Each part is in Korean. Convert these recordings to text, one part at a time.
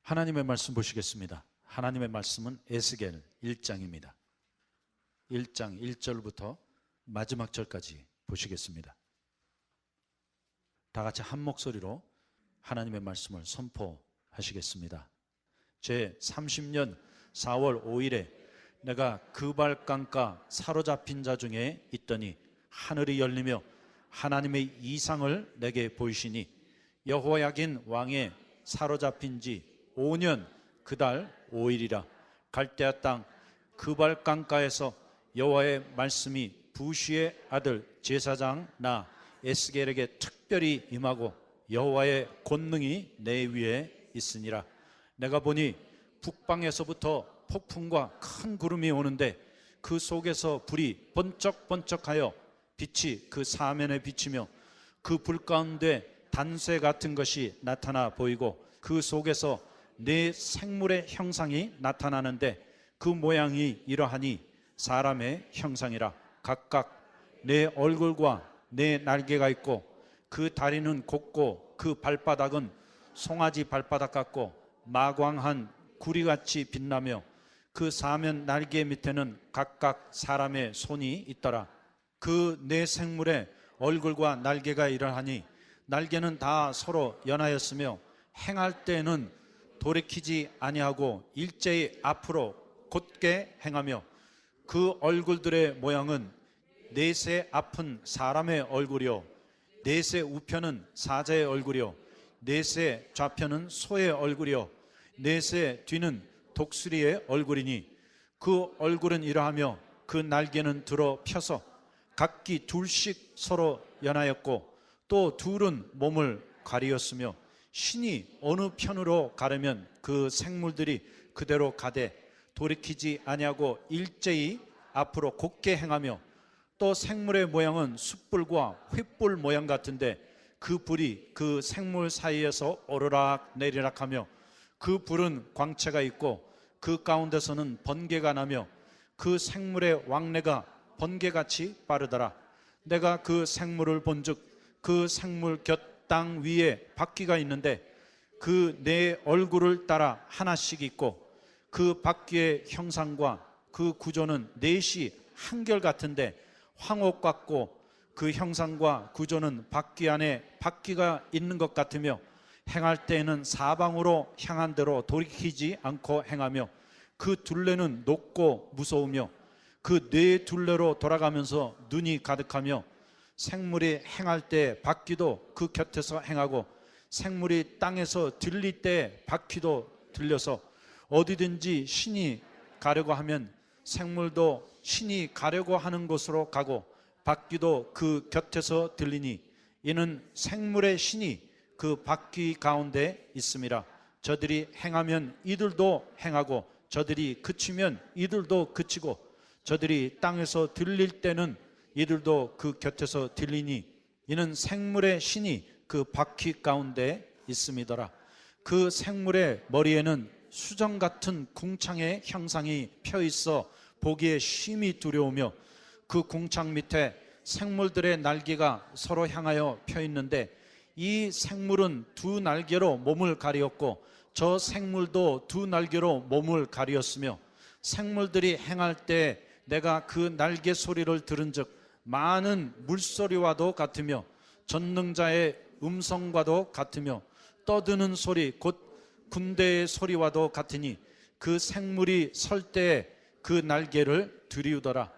하나님의 말씀 보시겠습니다. 하나님의 말씀은 에스겔 1장입니다. 1장 1절부터 마지막 절까지 보시겠습니다. 다 같이 한 목소리로 하나님의 말씀을 선포하시겠습니다. 제 30년 4월 5일에 내가 그발강가 사로잡힌 자 중에 있더니 하늘이 열리며 하나님의 이상을 내게 보이시니 여호야긴 왕의 사로잡힌 지 5년 그달 5일이라. 갈대아 땅 그발강가에서 여호와의 말씀이 부시의 아들 제사장 나 에스겔에게 특별히 임하고 여호와의 권능이 내 위에 있으니라. 내가 보니 북방에서부터 폭풍과 큰 구름이 오는데 그 속에서 불이 번쩍번쩍하여 빛이 그 사면에 비치며 그 불 가운데 단쇠 같은 것이 나타나 보이고 그 속에서 네 생물의 형상이 나타나는데 그 모양이 이러하니 사람의 형상이라. 각각 내 얼굴과 내 날개가 있고 그 다리는 곱고 그 발바닥은 송아지 발바닥 같고 마광한 구리같이 빛나며 그 사면 날개 밑에는 각각 사람의 손이 있더라. 그 네 생물의 얼굴과 날개가 이러하니 날개는 다 서로 연하였으며 행할 때에는 돌이키지 아니하고 일제히 앞으로 곧게 행하며 그 얼굴들의 모양은 넷의 앞은 사람의 얼굴이요 넷의 우편은 사자의 얼굴이요 넷의 좌편은 소의 얼굴이요 넷의 뒤는 독수리의 얼굴이니 그 얼굴은 이러하며 그 날개는 들어 펴서 각기 둘씩 서로 연하였고 또 둘은 몸을 가리었으며 신이 어느 편으로 가르면 그 생물들이 그대로 가되 돌이키지 아니하고 일제히 앞으로 곧게 행하며 또 생물의 모양은 숯불과 횃불 모양 같은데 그 불이 그 생물 사이에서 오르락 내리락 하며 그 불은 광채가 있고 그 가운데서는 번개가 나며 그 생물의 왕래가 번개같이 빠르더라. 내가 그 생물을 본즉 그 생물 곁 땅 위에 바퀴가 있는데 그 네 얼굴을 따라 하나씩 있고 그 바퀴의 형상과 그 구조는 넷이 한결같은데 황옥 같고 그 형상과 구조는 바퀴 안에 바퀴가 있는 것 같으며 행할 때에는 사방으로 향한 대로 돌이키지 않고 행하며 그 둘레는 높고 무서우며 그 네 둘레로 돌아가면서 눈이 가득하며 생물이 행할 때 바퀴도 그 곁에서 행하고 생물이 땅에서 들릴 때 바퀴도 들려서 어디든지 신이 가려고 하면 생물도 신이 가려고 하는 곳으로 가고 바퀴도 그 곁에서 들리니 이는 생물의 신이 그 바퀴 가운데 있음이라. 저들이 행하면 이들도 행하고 저들이 그치면 이들도 그치고 저들이 땅에서 들릴 때는 이들도 그 곁에서 들리니 이는 생물의 신이 그 바퀴 가운데 있음이더라. 그 생물의 머리에는 수정 같은 궁창의 형상이 펴 있어 보기에 심히 두려우며 그 궁창 밑에 생물들의 날개가 서로 향하여 펴 있는데 이 생물은 두 날개로 몸을 가리었고 저 생물도 두 날개로 몸을 가리었으며 생물들이 행할 때 내가 그 날개 소리를 들은즉 많은 물소리와도 같으며 전능자의 음성과도 같으며 떠드는 소리 곧 군대의 소리와도 같으니 그 생물이 설 때에 그 날개를 들이우더라.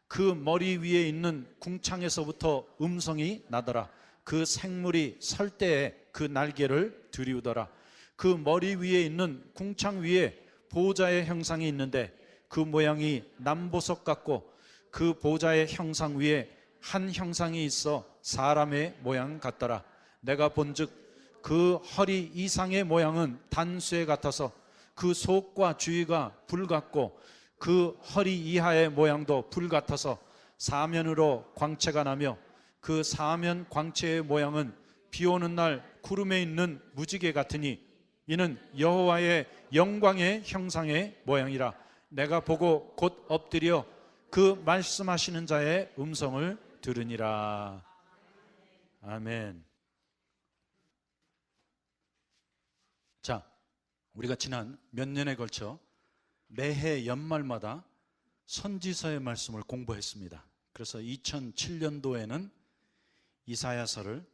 그 머리 위에 있는 궁창에서부터 음성이 나더라. 그 생물이 설 때에 그 날개를 들이우더라. 그 머리 위에 있는 궁창 위에 보좌의 형상이 있는데 그 모양이 남보석 같고 그 보좌의 형상 위에 한 형상이 있어 사람의 모양 같더라. 내가 본즉 그 허리 이상의 모양은 단쇠 같아서 그 속과 주위가 불 같고 그 허리 이하의 모양도 불 같아서 사면으로 광채가 나며 그 사면 광채의 모양은 비 오는 날 구름에 있는 무지개 같으니 이는 여호와의 영광의 형상의 모양이라. 내가 보고 곧 엎드려 그 말씀하시는 자의 음성을 들으니라. 아멘. 자, 우리가 지난 몇 년에 걸쳐 매해 연말마다 선지서의 말씀을 공부했습니다. 그래서 2007년도에는 이사야서를,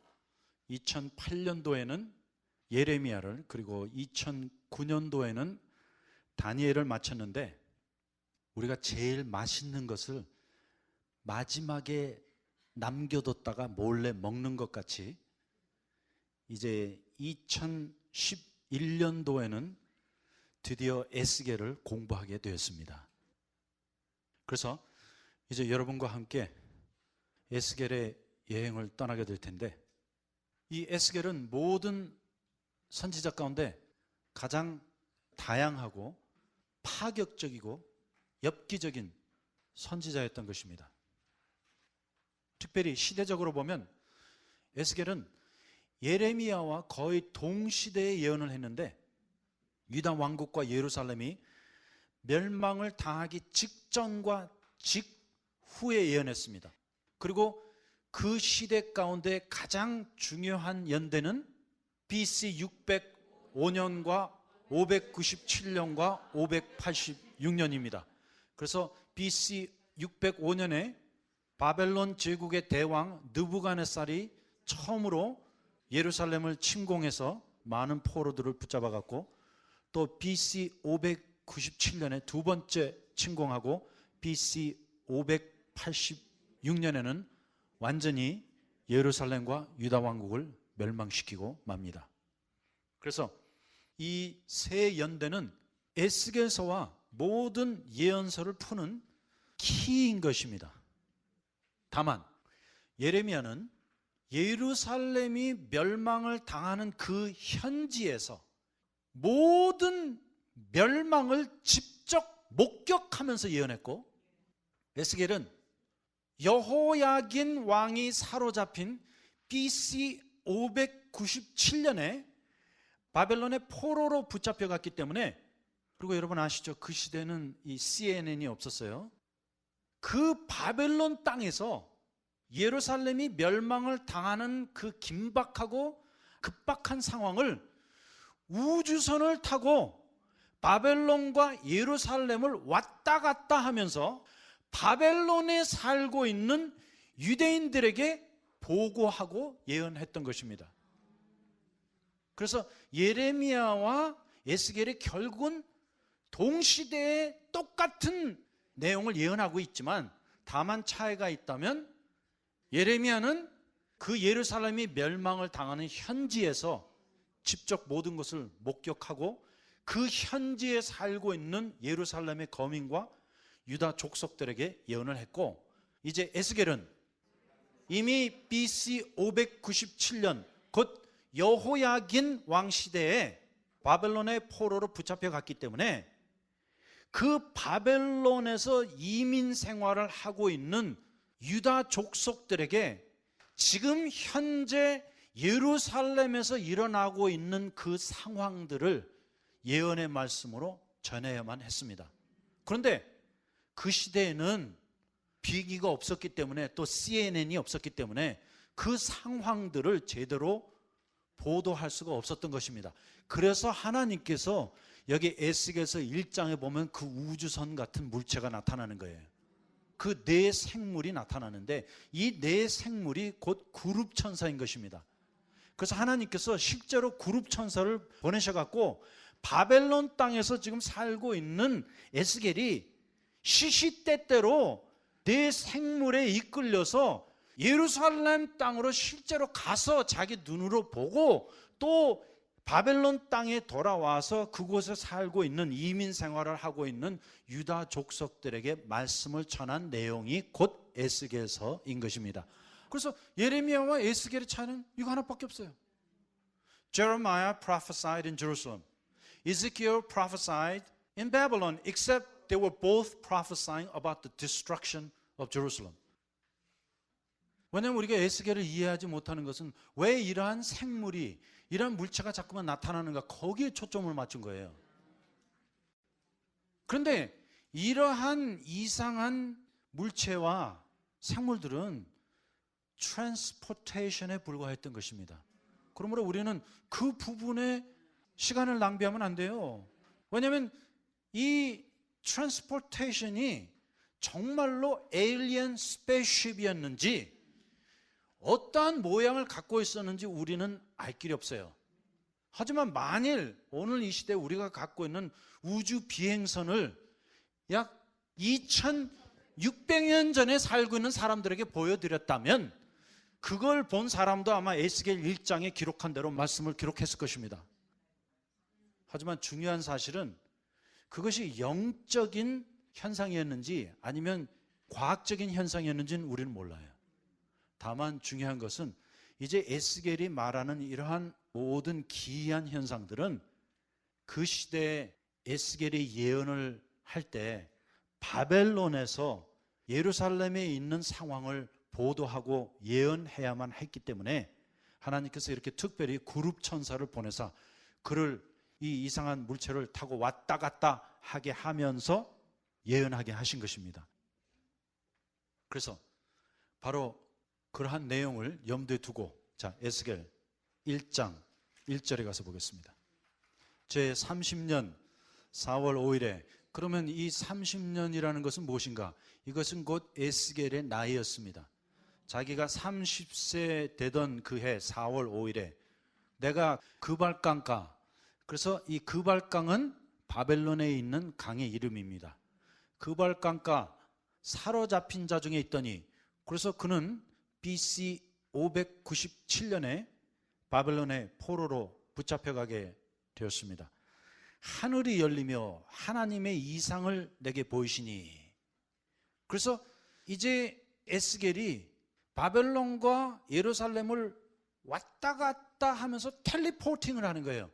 2008년도에는 예레미야를, 그리고 2009년도에는 다니엘을 마쳤는데, 우리가 제일 맛있는 것을 마지막에 남겨뒀다가 몰래 먹는 것 같이 이제 2011년도에는 드디어 에스겔을 공부하게 되었습니다. 그래서 이제 여러분과 함께 에스겔의 여행을 떠나게 될 텐데, 이 에스겔은 모든 선지자 가운데 가장 다양하고 파격적이고 엽기적인 선지자였던 것입니다. 특별히 시대적으로 보면 에스겔은 예레미야와 거의 동시대에 예언을 했는데, 유다 왕국과 예루살렘이 멸망을 당하기 직전과 직후에 예언했습니다. 그리고 그 시대 가운데 가장 중요한 연대는 BC 605년과 597년과 586년입니다. 그래서 BC 605년에 바벨론 제국의 대왕 느부갓네살이 처음으로 예루살렘을 침공해서 많은 포로들을 붙잡아 갖고, 또 BC 597년에 두 번째 침공하고 BC 586년에는 완전히 예루살렘과 유다 왕국을 멸망시키고 맙니다. 그래서 이 세 연대는 에스겔서와 모든 예언서를 푸는 키인 것입니다. 다만 예레미야는 예루살렘이 멸망을 당하는 그 현지에서 모든 멸망을 직접 목격하면서 예언했고, 에스겔은 여호야긴 왕이 사로잡힌 BC 597년에 바벨론의 포로로 붙잡혀갔기 때문에, 그리고 여러분 아시죠? 그 시대는 이 CNN이 없었어요. 그 바벨론 땅에서 예루살렘이 멸망을 당하는 그 긴박하고 급박한 상황을 우주선을 타고 바벨론과 예루살렘을 왔다 갔다 하면서 바벨론에 살고 있는 유대인들에게 보고하고 예언했던 것입니다. 그래서 예레미야와 에스겔이 결국은 동시대에 똑같은 내용을 예언하고 있지만, 다만 차이가 있다면 예레미야는 그 예루살렘이 멸망을 당하는 현지에서 직접 모든 것을 목격하고 그 현지에 살고 있는 예루살렘의 거민과 유다 족속들에게 예언을 했고, 이제 에스겔은 이미 BC 597년 곧 여호야긴 왕 시대에 바벨론의 포로로 붙잡혀 갔기 때문에 그 바벨론에서 이민 생활을 하고 있는 유다 족속들에게 지금 현재 예루살렘에서 일어나고 있는 그 상황들을 예언의 말씀으로 전해야만 했습니다. 그런데 그 시대에는 비기가 없었기 때문에, 또 CNN이 없었기 때문에 그 상황들을 제대로 보도할 수가 없었던 것입니다. 그래서 하나님께서 여기 에스겔서 1장에 보면 그 우주선 같은 물체가 나타나는 거예요. 그 네 생물이 나타나는데, 이 네 생물이 곧 그룹 천사인 것입니다. 그래서 하나님께서 실제로 그룹 천사를 보내셔갖고 바벨론 땅에서 지금 살고 있는 에스겔이 시시때때로 네 생물에 이끌려서 예루살렘 땅으로 실제로 가서 자기 눈으로 보고, 또 바벨론 땅에 돌아와서 그곳에 살고 있는, 이민 생활을 하고 있는 유다 족속들에게 말씀을 전한 내용이 곧 에스겔서인 것입니다. 그래서 예레미야와 에스겔의 차이는 이거 하나밖에 없어요. Jeremiah prophesied in Jerusalem. Ezekiel prophesied in Babylon, except they were both prophesying about the destruction of Jerusalem. 왜냐하면 우리가 에스겔을 이해하지 못하는 것은 왜 이러한 생물이, 이러한 물체가 자꾸만 나타나는가, 거기에 초점을 맞춘 거예요. 그런데 이러한 이상한 물체와 생물들은 트랜스포테이션에 불과했던 것입니다. 그러므로 우리는 그 부분에 시간을 낭비하면 안 돼요. 왜냐하면 이 트랜스포테이션이 정말로 에일리언 스페이스십이었는지 어떠한 모양을 갖고 있었는지 우리는 알 길이 없어요. 하지만 만일 오늘 이 시대에 우리가 갖고 있는 우주 비행선을 약 2600년 전에 살고 있는 사람들에게 보여드렸다면 그걸 본 사람도 아마 에스겔 1장에 기록한 대로 말씀을 기록했을 것입니다. 하지만 중요한 사실은 그것이 영적인 현상이었는지 아니면 과학적인 현상이었는지는 우리는 몰라요. 다만 중요한 것은 이제 에스겔이 말하는 이러한 모든 기이한 현상들은 그 시대에 에스겔이 예언을 할 때 바벨론에서 예루살렘에 있는 상황을 보도하고 예언해야만 했기 때문에 하나님께서 이렇게 특별히 그룹 천사를 보내사 그를 이 이상한 물체를 타고 왔다 갔다 하게 하면서 예언하게 하신 것입니다. 그래서 바로 그러한 내용을 염두에 두고 자, 에스겔 1장 1절에 가서 보겠습니다. 제 30년 4월 5일에 그러면 이 30년이라는 것은 무엇인가? 이것은 곧 에스겔의 나이였습니다. 자기가 30세 되던 그 해 4월 5일에 내가 그발강가, 그래서 이 그발강은 바벨론에 있는 강의 이름입니다. 그발강가 사로잡힌 자 중에 있더니 그래서 그는 BC 597년에 바벨론의 포로로 붙잡혀가게 되었습니다. 하늘이 열리며 하나님의 이상을 내게 보이시니, 그래서 이제 에스겔이 바벨론과 예루살렘을 왔다 갔다 하면서 텔레포팅을 하는 거예요.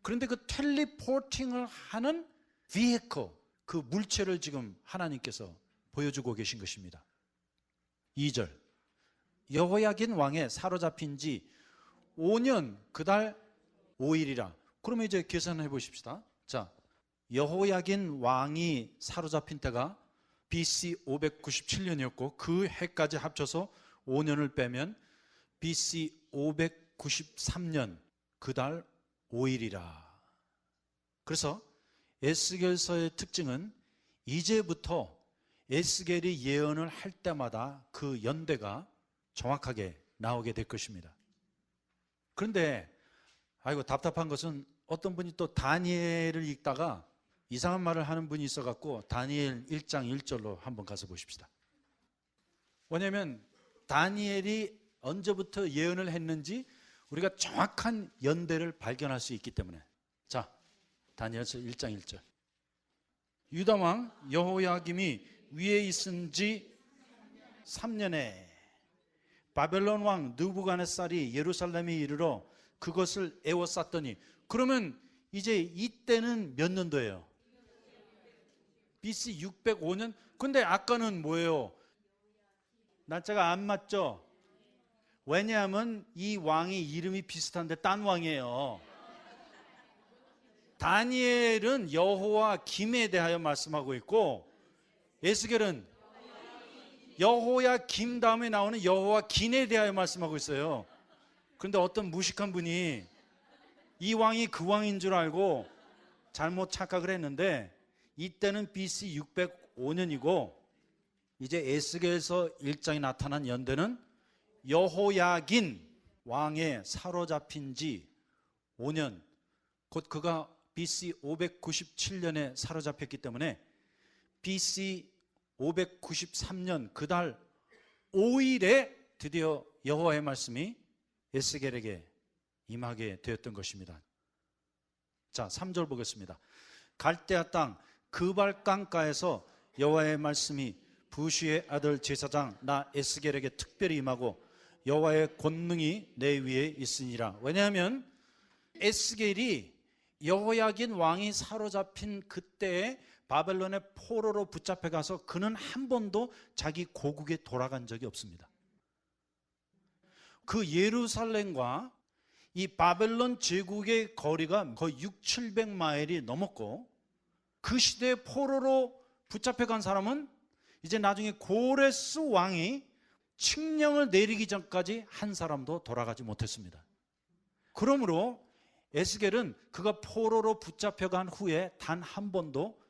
그런데 그 텔레포팅을 하는 vehicle, 그 물체를 지금 하나님께서 보여주고 계신 것입니다. 2절, 여호야긴 왕의 사로잡힌 지 5년 그달 5일이라. 그러면 이제 계산해 보십시다. 자, 여호야긴 왕이 사로잡힌 때가 BC 597년이었고 그 해까지 합쳐서 5년을 빼면 BC 593년 그달 5일이라. 그래서 에스겔서의 특징은 이제부터 에스겔이 예언을 할 때마다 그 연대가 정확하게 나오게 될 것입니다. 그런데 아이고 답답한 것은 어떤 분이 또 다니엘을 읽다가 이상한 말을 하는 분이 있어갖고 다니엘 1장 1절로 한번 가서 보십시다. 왜냐하면 다니엘이 언제부터 예언을 했는지 우리가 정확한 연대를 발견할 수 있기 때문에. 자, 다니엘서 1장 1절. 유다왕 여호야김이 위에 있은 지 3년에 바벨론 왕 느부갓네살이 예루살렘에 이르러 그것을 에워쌌더니, 그러면 이제 이때는 몇 년도예요? BC 605년. 근데 아까는 뭐예요? 날짜가 안 맞죠? 왜냐하면 이 왕이 이름이 비슷한데 딴 왕이에요. 다니엘은 여호와 김에 대하여 말씀하고 있고 에스겔은 여호야 김 다음에 나오는 여호와 긴에 대하여 말씀하고 있어요. 그런데 어떤 무식한 분이 이 왕이 그 왕인 줄 알고 잘못 착각을 했는데 이때는 BC 605년이고 이제 에스겔서 1장에 나타난 연대는 여호야긴 왕의 사로잡힌 지 5년, 곧 그가 BC 597년에 사로잡혔기 때문에 BC 593년 그달 5일에 드디어 여호와의 말씀이 에스겔에게 임하게 되었던 것입니다. 자, 3절 보겠습니다. 갈대아 땅 그발강가에서 여호와의 말씀이 부시의 아들 제사장 나 에스겔에게 특별히 임하고 여호와의 권능이 내 위에 있으니라. 왜냐하면 에스겔이 여호야긴 왕이 사로잡힌 그때에 바벨론의 포로로 붙잡혀 가서 그는 한 번도 자기 고국에 돌아간 적이 없습니다. 그 예루살렘과 이 바벨론 제국의 거리가 거의 600~700마일이 넘었고 그 시대에 포로로 붙잡혀 간 사람은 이제 나중에 고레스 왕이 칙령을 내리기 전까지 한 사람도 돌아가지 못했습니다. 그러므로 에스겔은 그가 포로로 붙잡혀간 후에 단 한 번도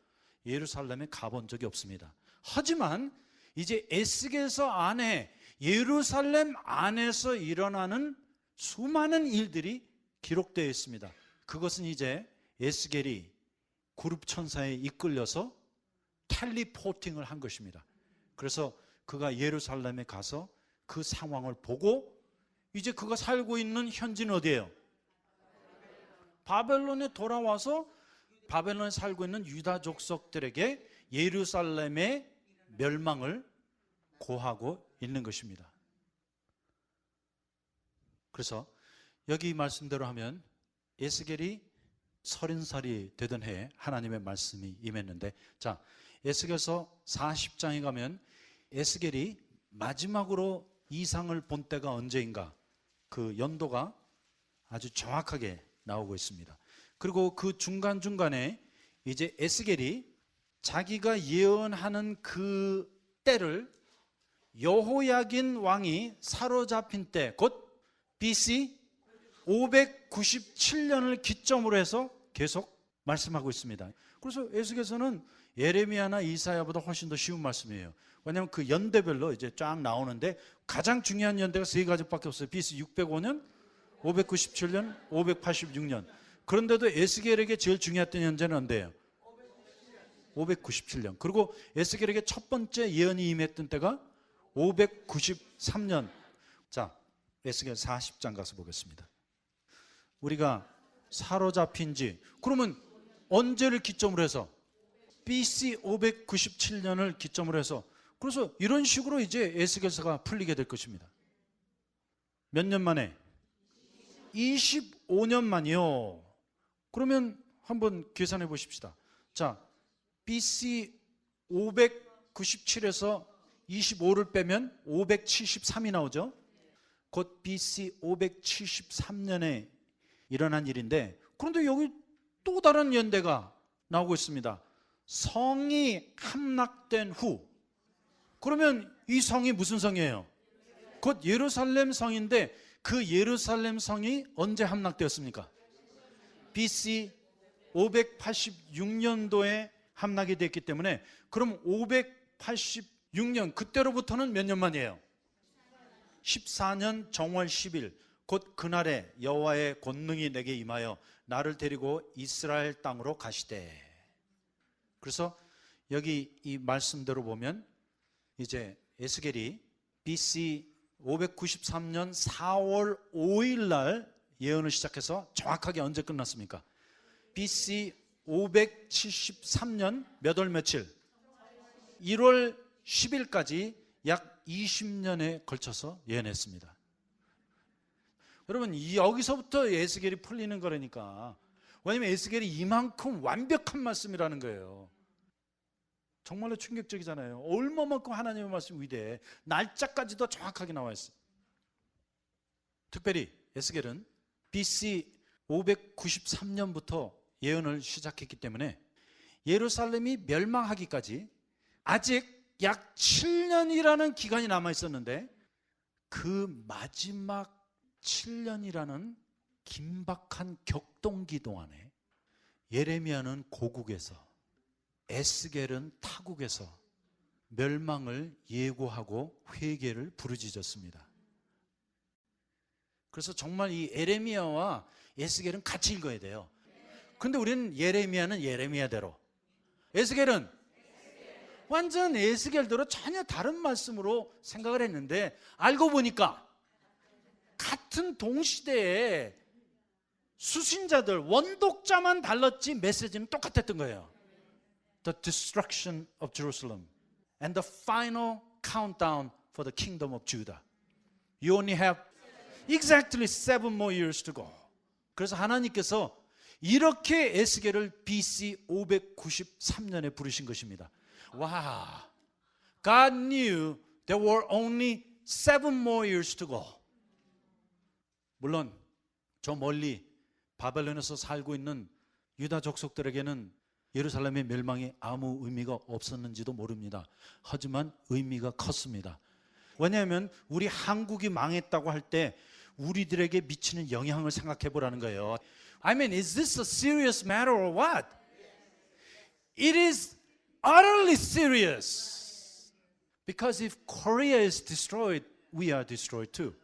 예루살렘에 가본 적이 없습니다. 하지만 이제 에스겔서 안에 예루살렘 안에서 일어나는 수많은 일들이 기록되어 있습니다. 그것은 이제 에스겔이 그룹 천사에 이끌려서 텔리포팅을 한 것입니다. 그래서 그가 예루살렘에 가서 그 상황을 보고 이제 그가 살고 있는 현지는 어디예요? 바벨론에 돌아와서 바벨론에 살고 있는 유다 족속들에게 예루살렘의 멸망을 고하고 있는 것입니다. 그래서 여기 말씀대로 하면 에스겔이 30살이 되던 해에 하나님의 말씀이 임했는데, 자, 에스겔서 40장에 가면 에스겔이 마지막으로 이상을 본 때가 언제인가, 그 연도가 아주 정확하게 나오고 있습니다. 그리고 그 중간중간에 이제 에스겔이 자기가 예언하는 그 때를 여호야긴 왕이 사로잡힌 때, 곧 BC 597년을 기점으로 해서 계속 말씀하고 있습니다. 그래서 에스겔서는 예레미야나 이사야보다 훨씬 더 쉬운 말씀이에요. 왜냐하면 그 연대별로 이제 쫙 나오는데 가장 중요한 연대가 세 가지밖에 없어요. BC 605년, 597년, 586년. 그런데도 에스겔에게 제일 중요했던 연대는 언제예요? 597년. 그리고 에스겔에게 첫 번째 예언이 임했던 때가 593년. 자, 에스겔 40장 가서 보겠습니다. 우리가 사로잡힌 지, 그러면 언제를 기점으로 해서? BC 597년을 기점으로 해서, 그래서 이런 식으로 이제 에스겔서가 풀리게 될 것입니다. 몇 년 만에? 25년 만이요. 그러면 한번 계산해 보십시다. 자, BC 597에서 25를 빼면 573이 나오죠. 곧 BC 573년에 일어난 일인데, 그런데 여기 또 다른 연대가 나오고 있습니다. 성이 함락된 후. 그러면 이 성이 무슨 성이에요? 곧 예루살렘 성인데, 그 예루살렘 성이 언제 함락되었습니까? BC 586년도에 함락이 됐기 때문에, 그럼 586년, 그때로부터는 몇 년 만이에요? 14년 정월 10일, 곧 그날에 여호와의 권능이 내게 임하여 나를 데리고 이스라엘 땅으로 가시되. 그래서 여기 이 말씀대로 보면 이제 에스겔이 BC 593년 4월 5일 날 예언을 시작해서 정확하게 언제 끝났습니까? BC 573년 몇 월 며칠? 1월 10일까지 약 20년에 걸쳐서 예언했습니다. 여러분, 여기서부터 에스겔이 풀리는 거라니까. 왜냐하면 에스겔이 이만큼 완벽한 말씀이라는 거예요. 정말로 충격적이잖아요. 얼마만큼 하나님의 말씀이 위대해. 날짜까지도 정확하게 나와 있어요. 특별히 에스겔은 BC 593년부터 예언을 시작했기 때문에 예루살렘이 멸망하기까지 아직 약 7년이라는 기간이 남아 있었는데, 그 마지막 7년이라는 긴박한 격동기 동안에 예레미야는 고국에서, 에스겔은 타국에서 멸망을 예고하고 회개를 부르짖었습니다. 그래서 정말 이 예레미야와 에스겔은 같이 읽어야 돼요. 근데 우리는 예레미야는 예레미야대로, 에스겔은 완전 에스겔대로 전혀 다른 말씀으로 생각을 했는데, 알고 보니까 같은 동시대에 수신자들, 원독자만 달랐지 메시지는 똑같았던 거예요. The destruction of Jerusalem and the final countdown for the kingdom of Judah. You only have exactly 7 more years to go. 그래서 하나님께서 이렇게 에스겔을 BC 593년에 부르신 것입니다. 와, God knew there were only 7 more years to go. 물론 저 멀리 바벨론에서 살고 있는 유다 족속들에게는 예루살렘의 멸망이 아무 의미가 없었는지도 모릅니다. 하지만 의미가 컸습니다. 왜냐하면 우리 한국이 망했다고 할 때 우리들에게 미치는 영향을 생각해 보라는 거예요. I mean, is this a serious matter or what? It is utterly serious. Because if Korea is destroyed, we are destroyed too.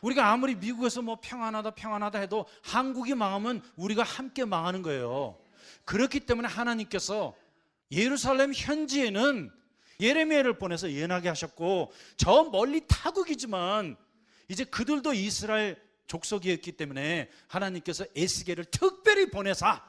우리가 아무리 미국에서 뭐 평안하다 해도 한국이 망하면 우리가 함께 망하는 거예요. 그렇기 때문에 하나님께서 예루살렘 현지에는 예레미야를 보내서 예언하게 하셨고, 저 멀리 타국이지만 이제 그들도 이스라엘 족속이었기 때문에 하나님께서 에스겔을 특별히 보내사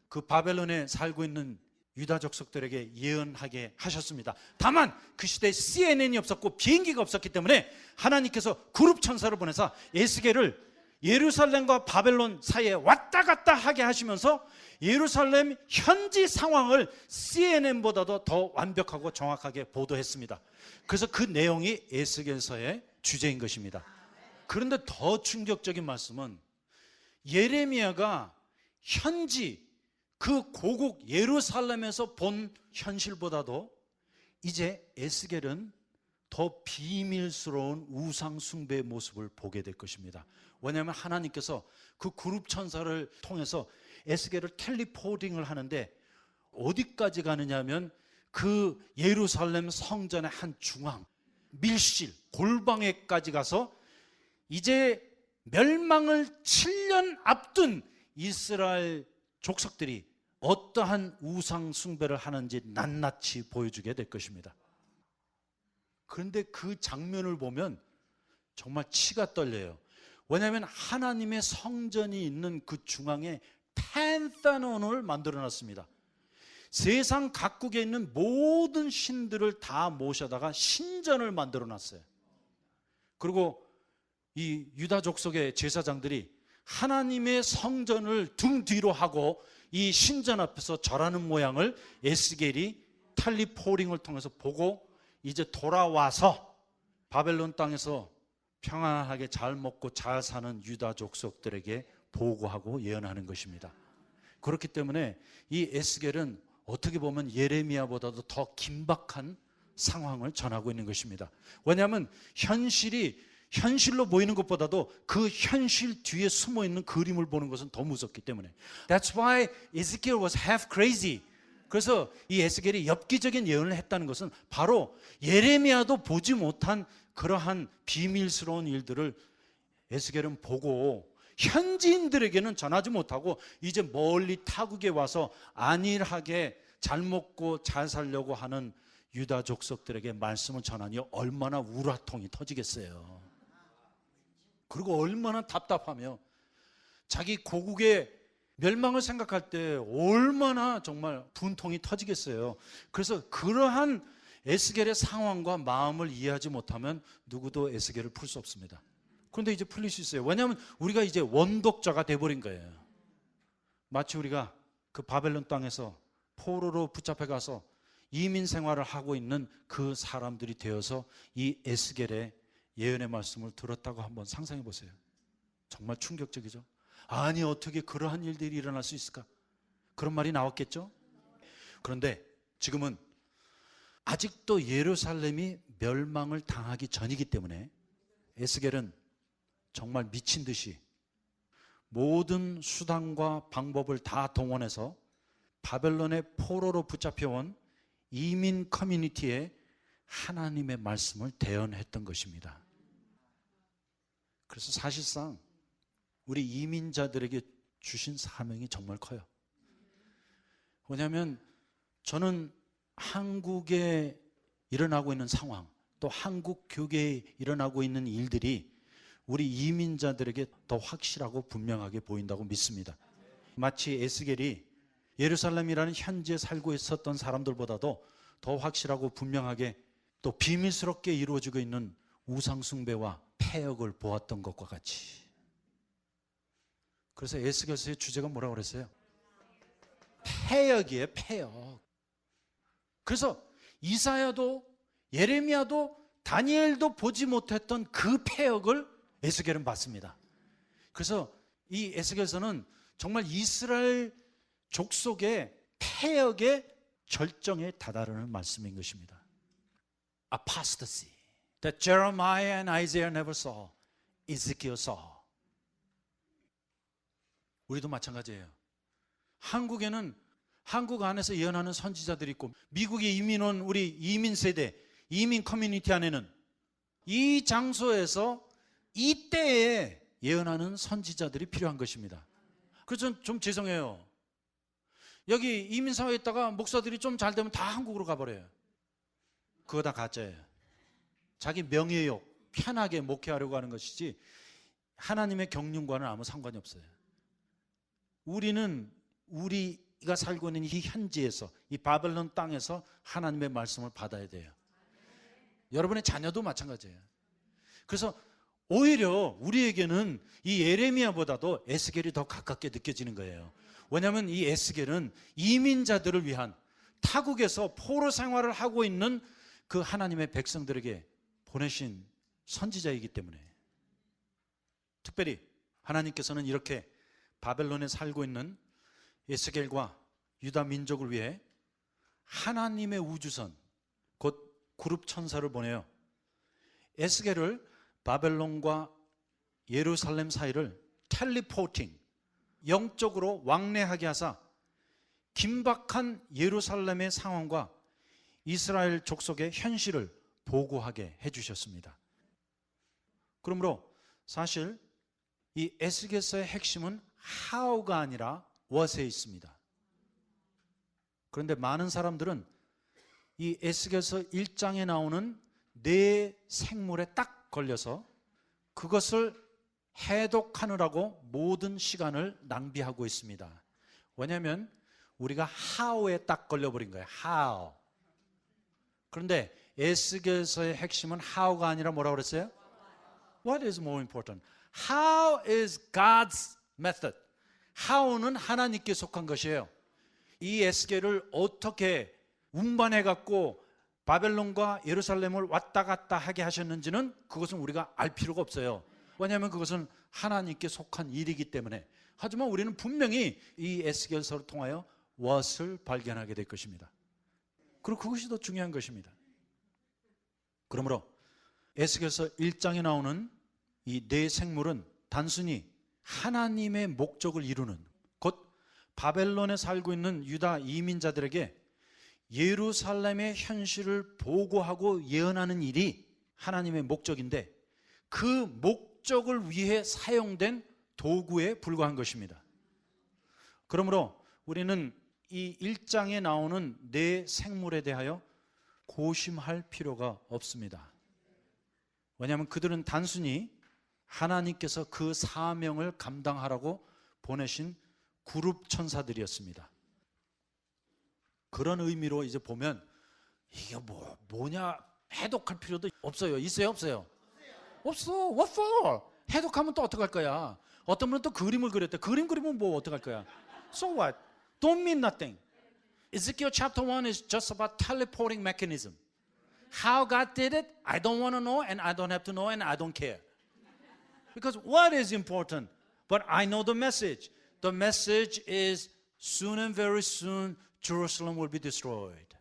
그 바벨론에 살고 있는 유다 족속들에게 예언하게 하셨습니다. 다만 그 시대에 CNN이 없었고 비행기가 없었기 때문에 하나님께서 그룹 천사를 보내사 에스겔을 예루살렘과 바벨론 사이에 왔다 갔다 하게 하시면서 예루살렘 현지 상황을 CNN보다도 더 완벽하고 정확하게 보도했습니다. 그래서 그 내용이 에스겔서의 주제인 것입니다. 그런데 더 충격적인 말씀은 예레미야가 현지 그 고국 예루살렘에서 본 현실보다도 이제 에스겔은 더 비밀스러운 우상 숭배의 모습을 보게 될 것입니다. 왜냐하면 하나님께서 그 그룹 천사를 통해서 에스겔을 텔리포팅을 하는데 어디까지 가느냐 하면 그 예루살렘 성전의 한 중앙, 밀실, 골방에까지 가서 이제 멸망을 7년 앞둔 이스라엘 족속들이 어떠한 우상 숭배를 하는지 낱낱이 보여주게 될 것입니다. 그런데 그 장면을 보면 정말 치가 떨려요. 왜냐하면 하나님의 성전이 있는 그 중앙에 판테논을 만들어 놨습니다. 세상 각국에 있는 모든 신들을 다 모셔다가 신전을 만들어 놨어요. 그리고 이 유다 족속의 제사장들이 하나님의 성전을 등 뒤로 하고 이 신전 앞에서 절하는 모양을 에스겔이 텔리포팅을 통해서 보고 이제 돌아와서 바벨론 땅에서 평안하게 잘 먹고 잘 사는 유다 족속들에게 보고하고 예언하는 것입니다. 그렇기 때문에 이 에스겔은 어떻게 보면 예레미야보다도 더 긴박한 상황을 전하고 있는 것입니다. 왜냐하면 현실로 보이는 것보다도 그 현실 뒤에 숨어 있는 그림을 보는 것은 더 무섭기 때문에. That's why Ezekiel was half crazy. 그래서 이 에스겔이 엽기적인 예언을 했다는 것은 바로 예레미야도 보지 못한 그러한 비밀스러운 일들을 에스겔은 보고 현지인들에게는 전하지 못하고 이제 멀리 타국에 와서 안일하게 잘 먹고 잘 살려고 하는 유다 족속들에게 말씀을 전하니 얼마나 우라통이 터지겠어요. 그리고 얼마나 답답하며 자기 고국의 멸망을 생각할 때 얼마나 정말 분통이 터지겠어요. 그래서 그러한 에스겔의 상황과 마음을 이해하지 못하면 누구도 에스겔을 풀 수 없습니다. 그런데 이제 풀릴 수 있어요. 왜냐하면 우리가 이제 원독자가 돼버린 거예요. 마치 우리가 그 바벨론 땅에서 포로로 붙잡혀 가서 이민 생활을 하고 있는 그 사람들이 되어서 이 에스겔의 예언의 말씀을 들었다고 한번 상상해 보세요. 정말 충격적이죠. 아니 어떻게 그러한 일들이 일어날 수 있을까? 그런 말이 나왔겠죠. 그런데 지금은 아직도 예루살렘이 멸망을 당하기 전이기 때문에 에스겔은 정말 미친 듯이 모든 수단과 방법을 다 동원해서 바벨론의 포로로 붙잡혀온 이민 커뮤니티에 하나님의 말씀을 대언했던 것입니다. 그래서 사실상 우리 이민자들에게 주신 사명이 정말 커요. 왜냐하면 저는 한국에 일어나고 있는 상황, 또 한국 교계에 일어나고 있는 일들이 우리 이민자들에게 더 확실하고 분명하게 보인다고 믿습니다. 마치 에스겔이 예루살렘이라는 현지에 살고 있었던 사람들보다도 더 확실하고 분명하게 또 비밀스럽게 이루어지고 있는 우상숭배와 폐역을 보았던 것과 같이. 그래서 에스겔서의 주제가 뭐라고 그랬어요? 폐역이에요, 폐역. 그래서 이사야도 예레미야도 다니엘도 보지 못했던 그 폐역을 에스겔은 봤습니다. 그래서 이 에스겔서는 정말 이스라엘 족속의 폐역의 절정에 다다르는 말씀인 것입니다. Apostasy that Jeremiah and Isaiah never saw, Ezekiel saw. 우리도 마찬가지예요. 한국에는 한국 안에서 예언하는 선지자들이 있고, 미국에 이민 온 우리 이민 세대, 이민 커뮤니티 안에는 이 장소에서 이때에 예언하는 선지자들이 필요한 것입니다. 그래서 좀 죄송해요. 여기 이민사회에 있다가 목사들이 좀 잘 되면 다 한국으로 가버려요. 그거 다 가짜예요. 자기 명예욕, 편하게 목회하려고 하는 것이지 하나님의 경륜과는 아무 상관이 없어요. 우리가 살고 있는 이 현지에서, 이 바벨론 땅에서 하나님의 말씀을 받아야 돼요. 여러분의 자녀도 마찬가지예요. 그래서 오히려 우리에게는 이 예레미야보다도 에스겔이 더 가깝게 느껴지는 거예요. 왜냐하면 이 에스겔은 이민자들을 위한, 타국에서 포로 생활을 하고 있는 그 하나님의 백성들에게 보내신 선지자이기 때문에, 특별히 하나님께서는 이렇게 바벨론에 살고 있는 에스겔과 유다 민족을 위해 하나님의 우주선, 곧 그룹 천사를 보내요. 에스겔을 바벨론과 예루살렘 사이를 텔리포팅, 영적으로 왕래하게 하사 긴박한 예루살렘의 상황과 이스라엘 족속의 현실을 보고하게 해주셨습니다. 그러므로 사실 이 에스겔서의 핵심은 how가 아니라 what에 있습니다. 그런데 많은 사람들은 이 에스겔서 1장에 나오는 네 생물에 딱 걸려서 그것을 해독하느라고 모든 시간을 낭비하고 있습니다. 왜냐하면 우리가 how에 딱 걸려버린 거예요. how. 그런데 에스겔서의 핵심은 how가 아니라 뭐라고 그랬어요? What is more important? How is God's method? how는 하나님께 속한 것이에요. 이 에스겔을 어떻게 운반해 갖고 바벨론과 예루살렘을 왔다 갔다 하게 하셨는지는 그것은 우리가 알 필요가 없어요. 왜냐하면 그것은 하나님께 속한 일이기 때문에. 하지만 우리는 분명히 이 에스겔서를 통하여 what을 발견하게 될 것입니다. 그리고 그것이 더 중요한 것입니다. 그러므로 에스겔서 1장에 나오는 이 네 생물은 단순히 하나님의 목적을 이루는, 곧 바벨론에 살고 있는 유다 이민자들에게 예루살렘의 현실을 보고하고 예언하는 일이 하나님의 목적인데, 그 목적을 위해 사용된 도구에 불과한 것입니다. 그러므로 우리는 이 1장에 나오는 네 생물에 대하여 고심할 필요가 없습니다. 왜냐하면 그들은 단순히 하나님께서 그 사명을 감당하라고 보내신 그룹 천사들이었습니다. 그런 의미로 이제 보면 이게 뭐냐 해독할 필요도 없어요. 있어요, 없어요? 없어. What for? 해독하면 또 어떡할 거야? 어떤 분은 또 그림을 그렸대. 그림 그리면 뭐 어떡할 거야? So what? Don't mean nothing. Ezekiel chapter 1 is just about teleporting mechanism. How God did it, I don't want to know, and I don't have to know, and I don't care. Because what is important? But I know the message. The message is soon and very soon Jerusalem will be destroyed.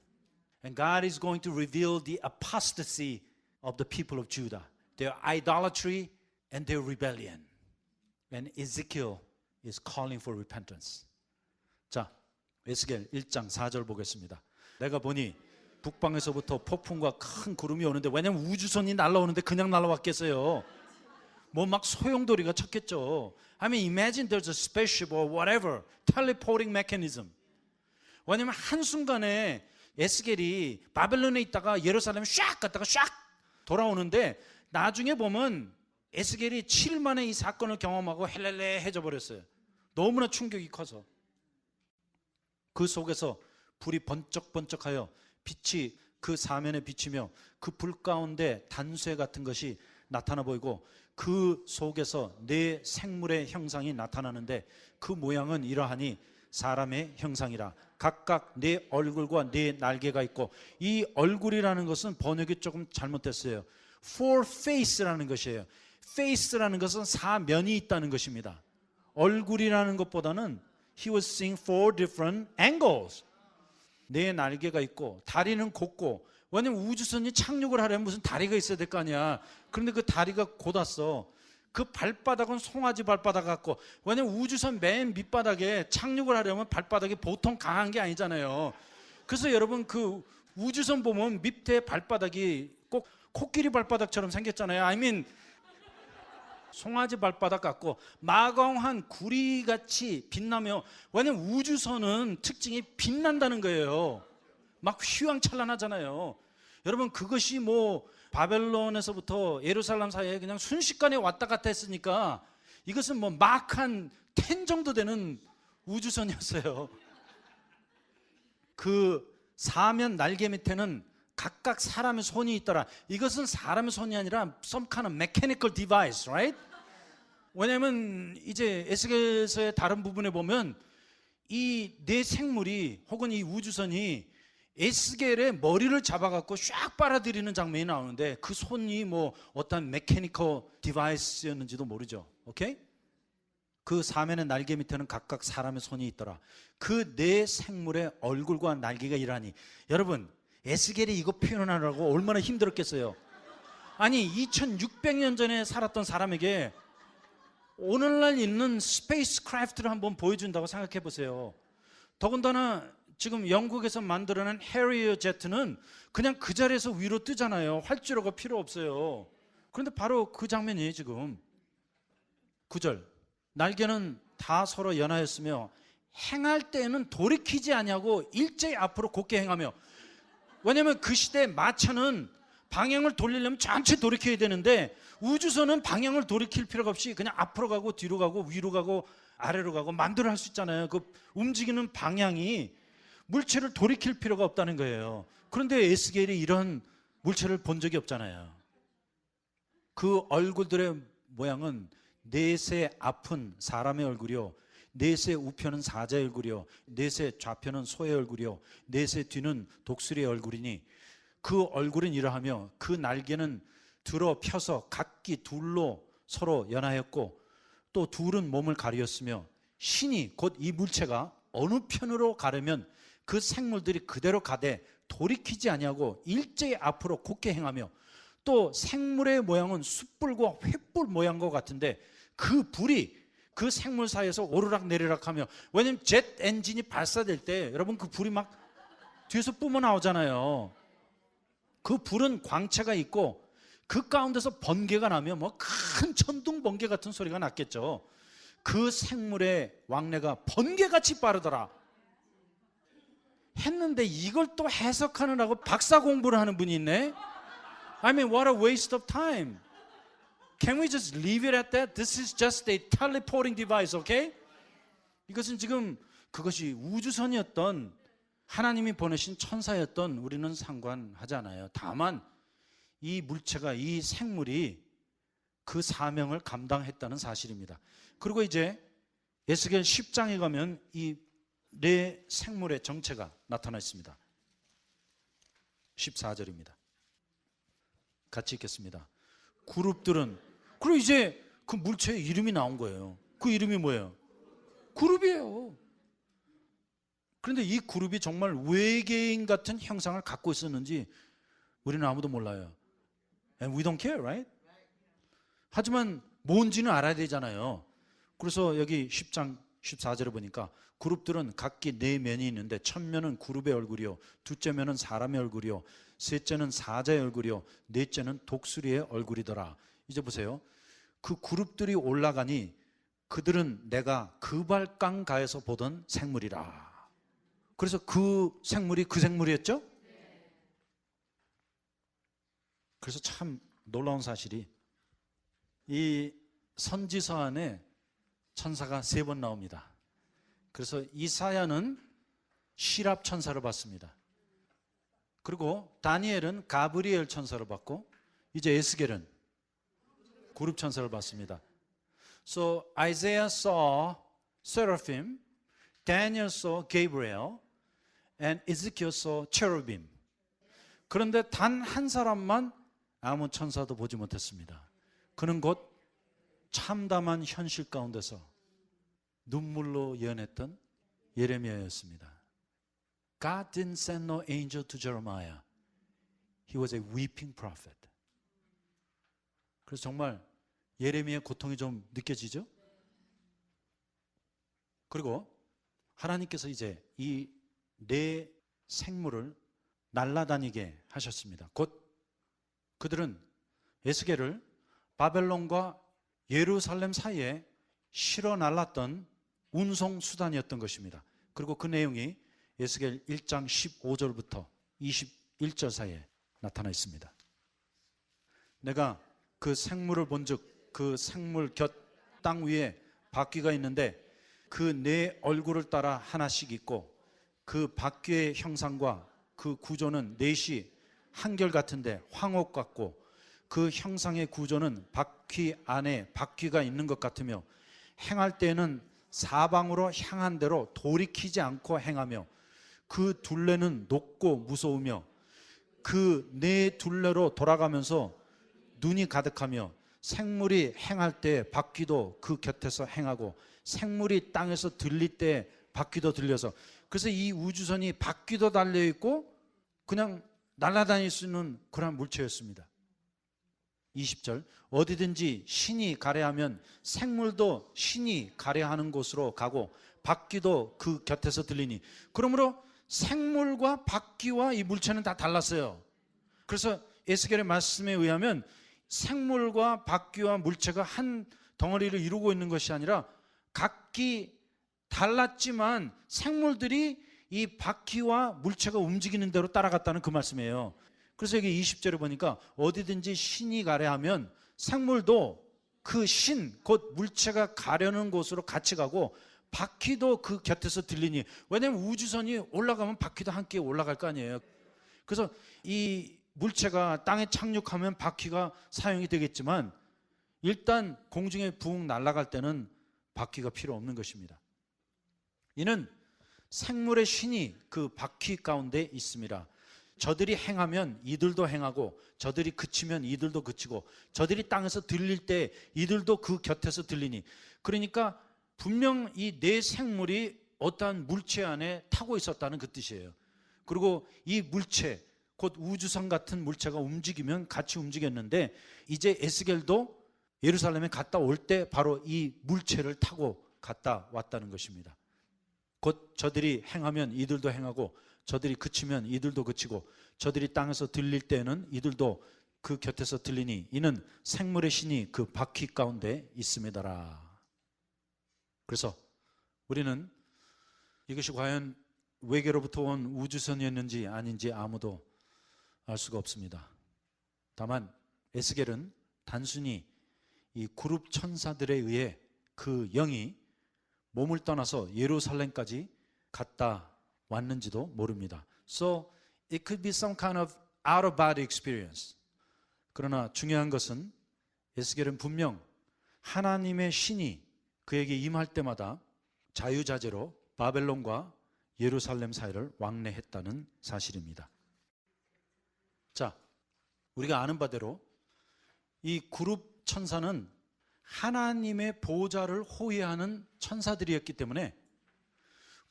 And God is going to reveal the apostasy of the people of Judah, their idolatry and their rebellion. And Ezekiel is calling for repentance. 자, 에스겔 1장 4절 보겠습니다. 내가 보니 북방에서부터 폭풍과 큰 구름이 오는데, 왜냐면 우주선이 날아오는데 그냥 날아왔겠어요? 뭐 막 소용돌이가 쳤겠죠. I mean, imagine there's a spaceship or whatever, teleporting mechanism. 왜냐면 한순간에 에스겔이 바벨론에 있다가 예루살렘에 샥 갔다가 샥 돌아오는데, 나중에 보면 에스겔이 7일 만에 이 사건을 경험하고 헬렐레해져 버렸어요. 너무나 충격이 커서. 그 속에서 불이 번쩍번쩍하여 빛이 그 사면에 비치며 그 불 가운데 단쇠 같은 것이 나타나 보이고, 그 속에서 네 생물의 형상이 나타나는데 그 모양은 이러하니 사람의 형상이라. 각각 네 얼굴과 네 날개가 있고, 이 얼굴이라는 것은 번역이 조금 잘못됐어요. Four face라는 것이에요. face라는 것은 사면이 있다는 것입니다. 얼굴이라는 것보다는 he was seeing four different angles. 네 날개가 있고 다리는 곧고, 왜냐면 우주선이 착륙을 하려면 무슨 다리가 있어야 될 거 아니야. 그런데 그 다리가 곧았어. 그 발바닥은 송아지 발바닥 같고, 왜냐면 우주선 맨 밑바닥에 착륙을 하려면 발바닥이 보통 강한 게 아니잖아요. 그래서 여러분 그 우주선 보면 밑에 발바닥이 꼭 코끼리 발바닥처럼 생겼잖아요. I mean 송아지 발바닥 같고 마광한 구리같이 빛나며, 왜냐면 우주선은 특징이 빛난다는 거예요. 막 휘황찬란하잖아요. 여러분 그것이 뭐 바벨론에서부터 예루살렘 사이에 그냥 순식간에 왔다 갔다 했으니까 이것은 뭐 막한 10 정도 되는 우주선이었어요. 그 사면 날개 밑에는 각각 사람의 손이 있더라. 이것은 사람의 손이 아니라 some kind of mechanical device, right? 왜냐하면 이제 에스겔서의 다른 부분에 보면 이 네 생물이 혹은 이 우주선이 에스겔의 머리를 잡아갖고 쫙 빨아들이는 장면이 나오는데, 그 손이 뭐 어떤 메커니컬 디바이스였는지도 모르죠. 오케이? 그 사면의 날개 밑에는 각각 사람의 손이 있더라. 그 네 생물의 얼굴과 날개가 이라니. 여러분 에스겔이 이거 표현하느라고 얼마나 힘들었겠어요. 아니 2600년 전에 살았던 사람에게 오늘날 있는 스페이스 크래프트를 한번 보여준다고 생각해 보세요. 더군다나 지금 영국에서 만들어낸 해리어 제트는 그냥 그 자리에서 위로 뜨잖아요. 활주로가 필요 없어요. 그런데 바로 그 장면이에요. 지금 9절, 날개는 다 서로 연하였으며 행할 때에는 돌이키지 아니하고 일제히 앞으로 곧게 행하며. 왜냐하면 그 시대 마차는 방향을 돌리려면 전체 돌이켜야 되는데 우주선은 방향을 돌이킬 필요가 없이 그냥 앞으로 가고 뒤로 가고 위로 가고 아래로 가고 마음대로 할 수 있잖아요. 그 움직이는 방향이 물체를 돌이킬 필요가 없다는 거예요. 그런데 에스겔이 이런 물체를 본 적이 없잖아요. 그 얼굴들의 모양은 넷의 앞은 사람의 얼굴이요, 넷의 우편은 사자의 얼굴이요, 넷의 좌편은 소의 얼굴이요, 넷의 뒤는 독수리의 얼굴이니 그 얼굴은 이러하며 그 날개는 들어 펴서 각기 둘로 서로 연하였고 또 둘은 몸을 가리었으며 신이 곧 이 물체가 어느 편으로 가려면 그 생물들이 그대로 가되 돌이키지 아니하고 일제히 앞으로 곧게 행하며, 또 생물의 모양은 숯불과 횃불 모양과 같은데 그 불이 그 생물 사이에서 오르락 내리락 하며, 왜냐면 젯 엔진이 발사될 때 여러분 그 불이 막 뒤에서 뿜어 나오잖아요. 그 불은 광채가 있고 그 가운데서 번개가 나면 뭐 큰 천둥 번개 같은 소리가 났겠죠. 그 생물의 왕래가 번개같이 빠르더라 했는데 이걸 또 해석하느라고 박사 공부를 하는 분이 있네. I mean, what a waste of time. Can we just leave it at that? This is just a teleporting device, okay? 이것은 지금 그것이 우주선이었던 하나님이 보내신 천사였던 우리는 상관하지 않아요. 다만 이 물체가, 이 생물이 그 사명을 감당했다는 사실입니다. 그리고 이제 에스겔 10장에 가면 이 네 생물의 정체가 나타나 있습니다. 14절입니다. 같이 읽겠습니다. 그룹들은, 그리고 이제 그 물체의 이름이 나온 거예요. 그 이름이 뭐예요? 그룹이에요. 그런데 이 그룹이 정말 외계인 같은 형상을 갖고 있었는지 우리는 아무도 몰라요. And we don't care, right? 하지만 뭔지는 알아야 되잖아요. 그래서 여기 10장 14절에 보니까 그룹들은 각기 네 면이 있는데 첫 면은 그룹의 얼굴이요, 둘째 면은 사람의 얼굴이요, 셋째는 사자의 얼굴이요, 넷째는 독수리의 얼굴이더라. 이제 보세요. 그 그룹들이 올라가니 그들은 내가 그발강가에서 보던 생물이라. 그래서 그 생물이 그 생물이었죠? 그래서 참 놀라운 사실이 이 선지서 안에 천사가 3번 나옵니다. 그래서 이사야는 시랍 천사를 봤습니다. 그리고 다니엘은 가브리엘 천사를 봤고 이제 에스겔은 그룹 천사를 봤습니다. So Isaiah saw seraphim, Daniel saw Gabriel, and Ezekiel saw cherubim. 그런데 단 한 사람만 아무 천사도 보지 못했습니다. 그는 곧 참담한 현실 가운데서 눈물로 예언했던 예레미야였습니다. God didn't send no angel to Jeremiah. He was a weeping prophet. 그래서 정말 예레미야의 고통이 좀 느껴지죠? 그리고 하나님께서 이제 이 네 생물을 날아다니게 하셨습니다. 곧 그들은 에스겔을 바벨론과 예루살렘 사이에 실어 날랐던 운송 수단이었던 것입니다. 그리고 그 내용이 에스겔 1장 15절부터 21절 사이에 나타나 있습니다. 내가 그 생물을 본즉 그 생물 곁 땅 위에 바퀴가 있는데 그 네 얼굴을 따라 하나씩 있고 그 바퀴의 형상과 그 구조는 넷이 한결같은데 황옥 같고 그 형상의 구조는 바퀴 안에 바퀴가 있는 것 같으며 행할 때에는 사방으로 향한 대로 돌이키지 않고 행하며 그 둘레는 높고 무서우며 그 네 둘레로 돌아가면서 눈이 가득하며 생물이 행할 때 바퀴도 그 곁에서 행하고 생물이 땅에서 들릴 때 바퀴도 들려서, 그래서 이 우주선이 바퀴도 달려있고 그냥 날아다닐 수 있는 그런 물체였습니다. 20절, 어디든지 신이 가래하면 생물도 신이 가래하는 곳으로 가고 바퀴도 그 곁에서 들리니, 그러므로 생물과 바퀴와 이 물체는 다 달랐어요. 그래서 에스겔의 말씀에 의하면 생물과 바퀴와 물체가 한 덩어리를 이루고 있는 것이 아니라 각기 달랐지만 생물들이 이 바퀴와 물체가 움직이는 대로 따라갔다는 그 말씀이에요. 그래서 여기 20절에 보니까 어디든지 신이 가래하면 생물도 그 신, 곧 물체가 가려는 곳으로 같이 가고 바퀴도 그 곁에서 들리니, 왜냐하면 우주선이 올라가면 바퀴도 함께 올라갈 거 아니에요. 그래서 이 물체가 땅에 착륙하면 바퀴가 사용이 되겠지만 일단 공중에 붕 날아갈 때는 바퀴가 필요 없는 것입니다. 이는 생물의 신이 그 바퀴 가운데 있습니다. 저들이 행하면 이들도 행하고 저들이 그치면 이들도 그치고 저들이 땅에서 들릴 때 이들도 그 곁에서 들리니, 그러니까 분명 이 네 생물이 어떠한 물체 안에 타고 있었다는 그 뜻이에요. 그리고 이 물체, 곧 우주선 같은 물체가 움직이면 같이 움직였는데 이제 에스겔도 예루살렘에 갔다 올 때 바로 이 물체를 타고 갔다 왔다는 것입니다. 곧 저들이 행하면 이들도 행하고 저들이 그치면 이들도 그치고 저들이 땅에서 들릴 때는 이들도 그 곁에서 들리니 이는 생물의 신이 그 바퀴 가운데 있음이더라. 그래서 우리는 이것이 과연 외계로부터 온 우주선이었는지 아닌지 아무도 알 수가 없습니다. 다만 에스겔은 단순히 이 그룹 천사들에 의해 그 영이 몸을 떠나서 예루살렘까지 갔다 왔는지도 모릅니다. So it could be some kind of out of body experience. 그러나 중요한 것은 에스겔은 분명 하나님의 신이 그에게 임할 때마다 자유자재로 바벨론과 예루살렘 사이를 왕래했다는 사실입니다. 자, 우리가 아는 바대로 이 그룹 천사는 하나님의 보좌를 호위하는 천사들이었기 때문에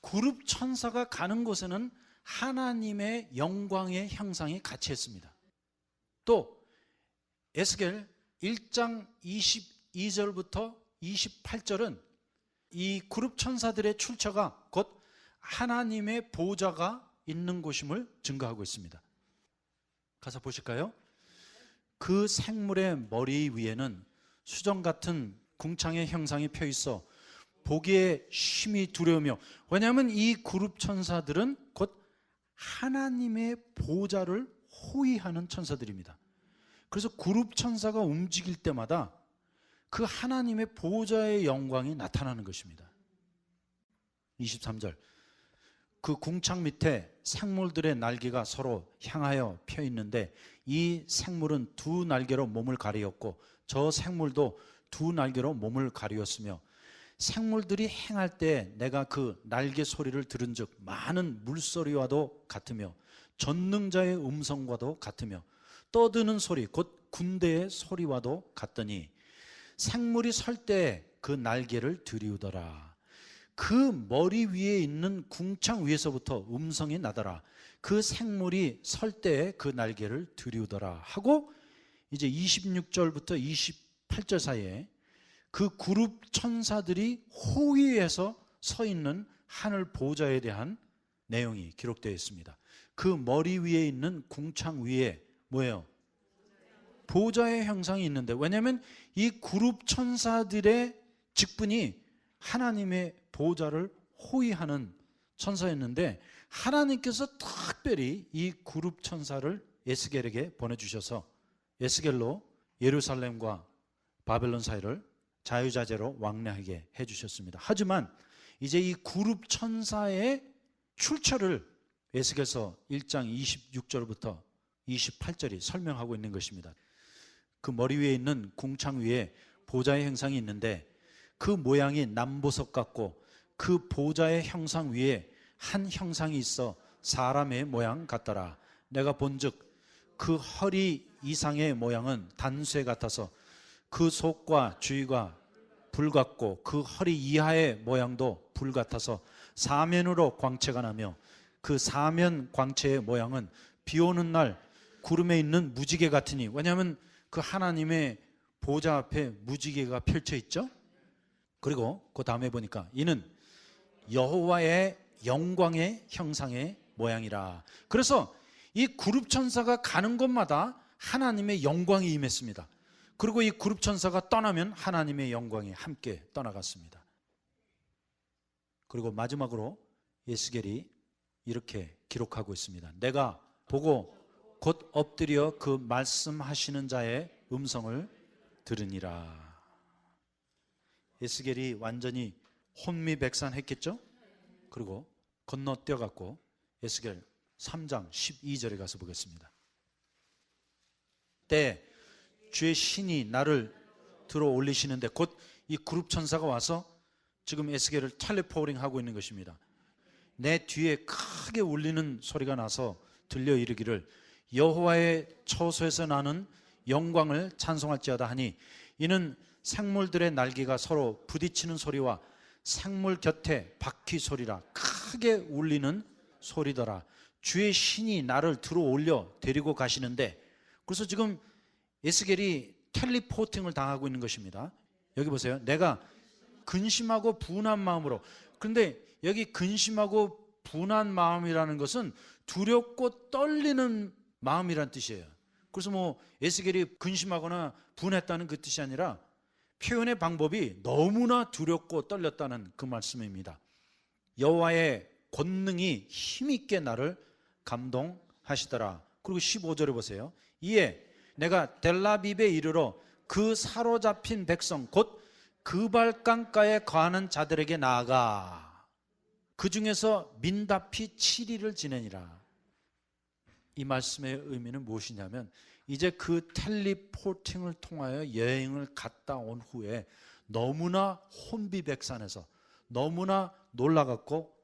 그룹 천사가 가는 곳에는 하나님의 영광의 형상이 같이 했습니다. 또 에스겔 1장 22절부터 28절은 이 그룹 천사들의 출처가 곧 하나님의 보좌가 있는 곳임을 증거하고 있습니다. 가서 보실까요? 그 생물의 머리 위에는 수정 같은 궁창의 형상이 펴 있어 보기에 심히 두려우며, 왜냐하면 이 그룹 천사들은 곧 하나님의 보좌를 호위하는 천사들입니다. 그래서 그룹 천사가 움직일 때마다 그 하나님의 보좌의 영광이 나타나는 것입니다. 23절, 그 궁창 밑에 생물들의 날개가 서로 향하여 펴 있는데 이 생물은 두 날개로 몸을 가리었고 저 생물도 두 날개로 몸을 가리었으며 생물들이 행할 때 내가 그 날개 소리를 들은즉 많은 물소리와도 같으며 전능자의 음성과도 같으며 떠드는 소리 곧 군대의 소리와도 같더니 생물이 설 때 그 날개를 들이우더라. 그 머리 위에 있는 궁창 위에서부터 음성이 나더라. 그 생물이 설 때 그 날개를 들이우더라 하고 이제 26절부터 28절 사이에 그 그룹 천사들이 호위에서 서 있는 하늘 보좌에 대한 내용이 기록되어 있습니다. 그 머리 위에 있는 궁창 위에 뭐예요? 보좌의 형상이 있는데, 왜냐하면 이 그룹 천사들의 직분이 하나님의 보좌를 호위하는 천사였는데, 하나님께서 특별히 이 그룹 천사를 에스겔에게 보내주셔서 에스겔로 예루살렘과 바벨론 사이를 자유자재로 왕래하게 해주셨습니다. 하지만 이제 이 그룹 천사의 출처를 에스겔서 1장 26절부터 28절이 설명하고 있는 것입니다. 그 머리 위에 있는 궁창 위에 보좌의 형상이 있는데, 그 모양이 남보석 같고 그 보좌의 형상 위에 한 형상이 있어 사람의 모양 같더라. 내가 본즉 그 허리 이상의 모양은 단쇠 같아서 그 속과 주위가 불 같고 그 허리 이하의 모양도 불 같아서 사면으로 광채가 나며, 그 사면 광채의 모양은 비 오는 날 구름에 있는 무지개 같으니, 왜냐하면 그 하나님의 보좌 앞에 무지개가 펼쳐 있죠. 그리고 그 다음에 보니까 이는 여호와의 영광의 형상의 모양이라. 그래서 이 그룹 천사가 가는 곳마다 하나님의 영광이 임했습니다. 그리고 이 그룹 천사가 떠나면 하나님의 영광이 함께 떠나갔습니다. 그리고 마지막으로 에스겔이 이렇게 기록하고 있습니다. 내가 보고 곧 엎드려 그 말씀하시는 자의 음성을 들으니라. 에스겔이 완전히 혼미백산했겠죠? 그리고 건너뛰어갖고 에스겔 3장 12절에 가서 보겠습니다. 때 주의 신이 나를 들어 올리시는데, 곧 이 그룹 천사가 와서 지금 에스겔을 텔레포링 하고 있는 것입니다. 내 뒤에 크게 울리는 소리가 나서 들려 이르기를 여호와의 처소에서 나는 영광을 찬송할지어다 하니, 이는 생물들의 날개가 서로 부딪히는 소리와 생물 곁에 바퀴 소리라 크게 울리는 소리더라. 주의 신이 나를 들어 올려 데리고 가시는데, 그래서 지금 에스겔이 텔레포팅을 당하고 있는 것입니다. 여기 보세요. 내가 근심하고 분한 마음으로. 그런데 여기 근심하고 분한 마음이라는 것은 두렵고 떨리는 마음이란 뜻이에요. 그래서 뭐 에스겔이 근심하거나 분했다는 그 뜻이 아니라 표현의 방법이 너무나 두렵고 떨렸다는 그 말씀입니다. 여호와의 권능이 힘있게 나를 감동하시더라. 그리고 15절에 보세요. 이에 내가 델라빕에 이르러 그 사로잡힌 백성 곧 그발강가에 거하는 자들에게 나아가 그 중에서 민다피 7일을 지내니라. 이 말씀의 의미는 무엇이냐면, 이제 그 텔레포팅을 통하여 여행을 갔다 온 후에 너무나 혼비백산해서 너무나 놀라갖고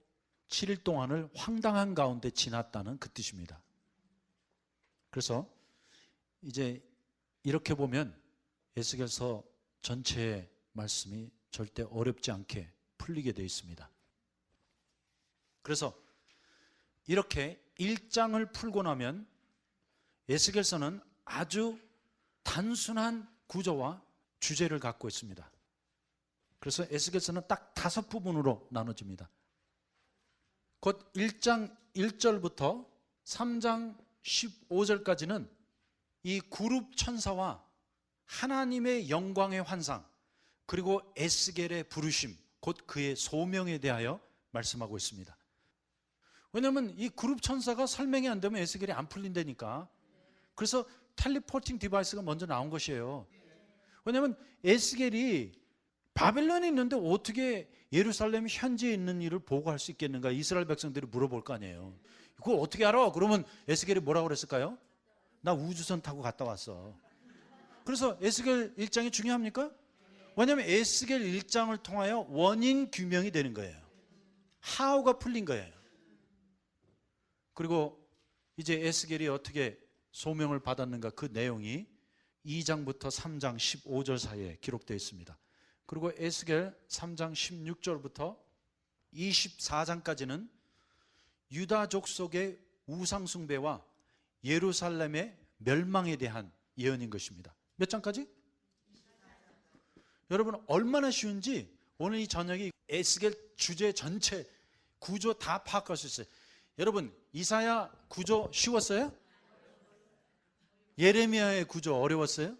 7일 동안을 황당한 가운데 지났다는 그 뜻입니다. 그래서 이제 이렇게 보면 에스겔서 전체의 말씀이 절대 어렵지 않게 풀리게 되어 있습니다. 그래서 이렇게 1장을 풀고 나면 에스겔서는 아주 단순한 구조와 주제를 갖고 있습니다. 그래서 에스겔서는 딱 5부분으로 나눠집니다. 곧 1장 1절부터 3장 15절까지는 이 그룹 천사와 하나님의 영광의 환상, 그리고 에스겔의 부르심, 곧 그의 소명에 대하여 말씀하고 있습니다. 왜냐하면 이 그룹 천사가 설명이 안 되면 에스겔이 안 풀린다니까. 그래서 텔레포팅 디바이스가 먼저 나온 것이에요. 왜냐하면 에스겔이 바벨론에 있는데 어떻게 예루살렘 현지에 있는 일을 보고할 수 있겠는가, 이스라엘 백성들이 물어볼 거 아니에요. 그걸 어떻게 알아? 그러면 에스겔이 뭐라고 그랬을까요? 나 우주선 타고 갔다 왔어. 그래서 에스겔 1장이 중요합니까? 왜냐하면 에스겔 1장을 통하여 원인 규명이 되는 거예요. 하우가 풀린 거예요. 그리고 이제 에스겔이 어떻게 소명을 받았는가, 그 내용이 2장부터 3장 15절 사이에 기록되어 있습니다. 그리고 에스겔 3장 16절부터 24장까지는 유다 족속의 우상 숭배와 예루살렘의 멸망에 대한 예언인 것입니다. 몇 장까지? 여러분 얼마나 쉬운지 오늘 이 저녁에 에스겔 주제 전체 구조 다 파악할 수 있어요. 여러분 이사야 구조 쉬웠어요? 예레미야의 구조 어려웠어요?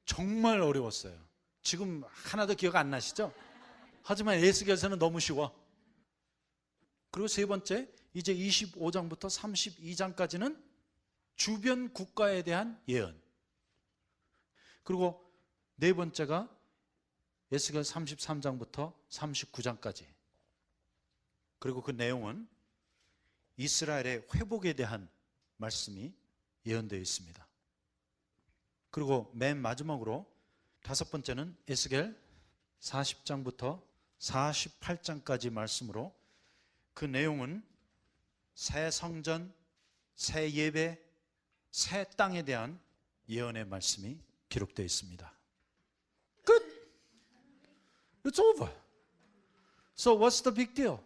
정말 어려웠어요. 지금 하나도 기억 안 나시죠? 하지만 에스겔서는 너무 쉬워. 그리고 세 번째, 이제 25장부터 32장까지는 주변 국가에 대한 예언. 그리고 네 번째가 에스겔 33장부터 39장까지. 그리고 그 내용은 이스라엘의 회복에 대한 말씀이 예언되어 있습니다. 그리고 맨 마지막으로 다섯 번째는 에스겔 40장부터 48장까지 말씀으로 그 내용은 새 성전, 새 예배, 새 땅에 대한 예언의 말씀이 기록되어 있습니다. 끝! It's over. So what's the big deal?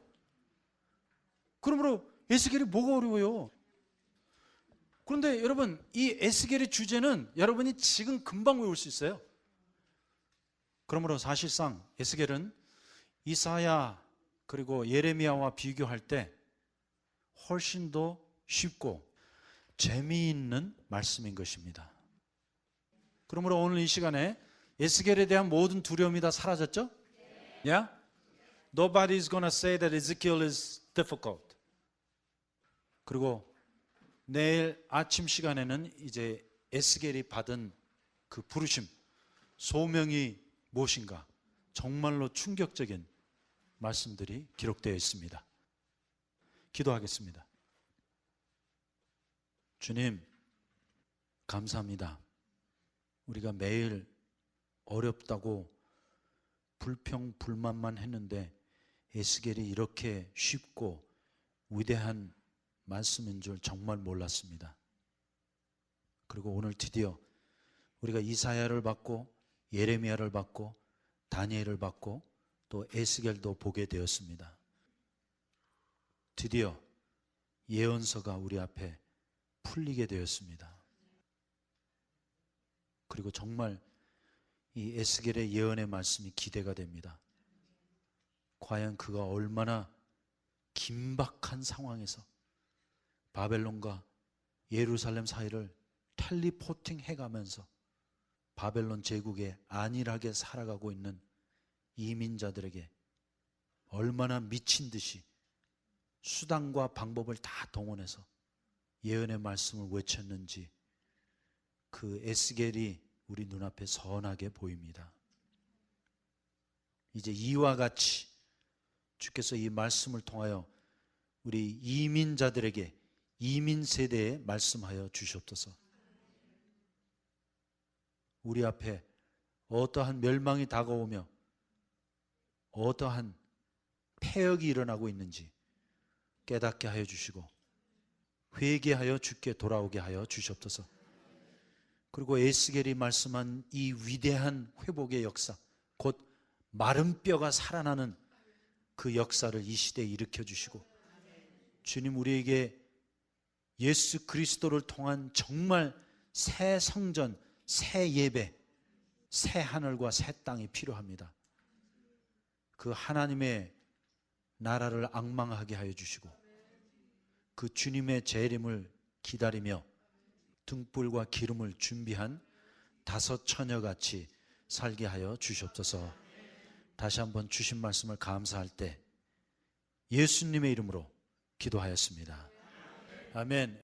그러므로 에스겔이 뭐가 어려워요? 그런데 여러분 이 에스겔의 주제는 여러분이 지금 금방 외울 수 있어요. 그러므로 사실상 에스겔은 이사야 그리고 예레미야와 비교할 때 훨씬 더 쉽고 재미있는 말씀인 것입니다. 그러므로 오늘 이 시간에 에스겔에 대한 모든 두려움이 다 사라졌죠? Yeah? Nobody is going to say that Ezekiel is difficult. 그리고 내일 아침 시간에는 이제 에스겔이 받은 그 부르심, 소명이 무엇인가 정말로 충격적인 말씀들이 기록되어 있습니다. 기도하겠습니다. 주님, 감사합니다. 우리가 매일 어렵다고 불평, 불만만 했는데 에스겔이 이렇게 쉽고 위대한 말씀인 줄 정말 몰랐습니다. 그리고 오늘 드디어 우리가 이사야를 받고 예레미야를 받고 다니엘을 받고 또 에스겔도 보게 되었습니다. 드디어 예언서가 우리 앞에 풀리게 되었습니다. 그리고 정말 이 에스겔의 예언의 말씀이 기대가 됩니다. 과연 그가 얼마나 긴박한 상황에서 바벨론과 예루살렘 사이를 텔리포팅 해가면서 바벨론 제국에 안일하게 살아가고 있는 이민자들에게 얼마나 미친 듯이 수단과 방법을 다 동원해서 예언의 말씀을 외쳤는지 그 에스겔이 우리 눈앞에 선하게 보입니다. 이제 이와 같이 주께서 이 말씀을 통하여 우리 이민자들에게 이민 세대에 말씀하여 주시옵소서. 우리 앞에 어떠한 멸망이 다가오며 어떠한 폐역이 일어나고 있는지 깨닫게 하여 주시고 회개하여 주께 돌아오게 하여 주시옵소서. 그리고 에스겔이 말씀한 이 위대한 회복의 역사, 곧 마른 뼈가 살아나는 그 역사를 이 시대에 일으켜 주시고 주님, 우리에게 예수 그리스도를 통한 정말 새 성전, 새 예배, 새 하늘과 새 땅이 필요합니다. 그 하나님의 나라를 앙망하게 하여 주시고 그 주님의 재림을 기다리며 등불과 기름을 준비한 다섯 처녀같이 살게 하여 주시옵소서. 다시 한번 주신 말씀을 감사할 때 예수님의 이름으로 기도하였습니다. 아멘.